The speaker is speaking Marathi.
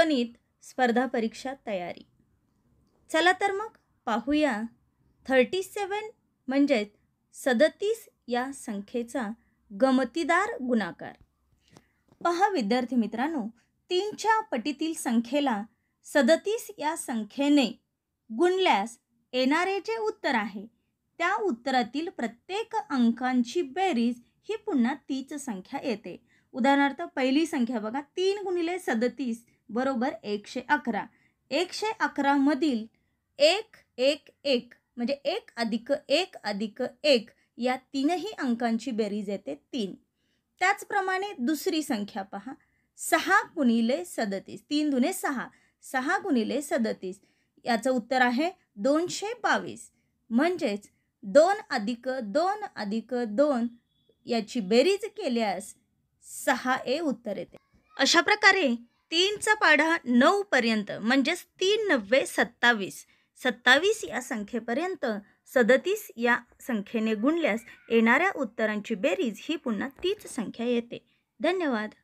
गणित स्पर्धा परीक्षा तयारी। चला तर मग पाहूया 37 म्हणजेच 37 या संख्येचा गमतीदार गुणाकार। पहा विद्यार्थी मित्रांनो, 3च्या पटीतील संख्येला 37 या संख्येने गुणल्यास येणारे जे उत्तर आहे त्या उत्तरातील प्रत्येक अंकांची बेरीज ही पुन्हा तीच संख्या येते। उदाहरणार्थ पहिली संख्या बघा, 3 गुणिले 37 बरोबर 111। 111 मधील 1 1 1 म्हणजे 1 अधिक 1 अधिक 1 या तीनही अंकांची बेरीज येते 3। त्याचप्रमाणे दुसरी संख्या पहा, 6 गुणिले 37, 3 दुने 6, 6 गुणिले 37 याचं उत्तर आहे 222। म्हणजेच 2 अधिक 2 अधिक 2 याची बेरीज केल्यास 6 हे उत्तर येते। अशा प्रकारे 3चा पाढा 9 पर्यंत म्हणजेच 3 9 27, 27 या संख्येपर्यंत 37 या संख्येने गुणल्यास येणाऱ्या उत्तरांची बेरीज ही पुन्हा तीच संख्या येते। धन्यवाद।